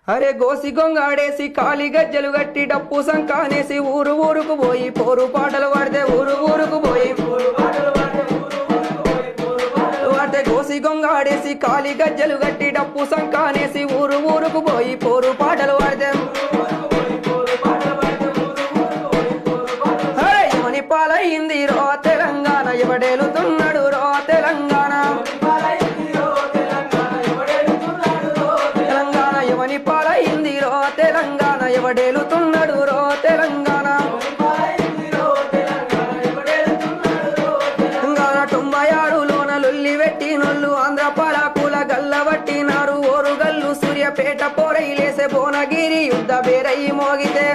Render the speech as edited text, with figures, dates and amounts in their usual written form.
అరే గోసి గొంగాడేసి కాలి గజ్జలు గట్టి డప్పు సంకానేసి ఊరు ఊరుకు పోయి పోరు పాటలు పాడితే ఊరు ఊరుకు పోయి వాడితే గోసి గొంగాడేసి కాలి గజ్జలు గట్టి డప్పు సంకానేసి ఊరు ఊరుకు పోయి పోరు పాటలు పాడితే ఎవని పాలయింది రో తెలంగాణ ఎవడేలుతున్నాడు రో తెలంగాణ ఎవని పాలయింది రో తెలంగాణ ఎవడేలుతున్నాడు రో తెలంగాణ 96లోన లొల్లి పెట్టినోళ్ళు ఆంధ్ర పాలకుల గల్లబట్టినారు ఓరుగల్లు సూర్యపేట పోరైలేసే భువనగిరి యుద్ధ బేరయి మోగితే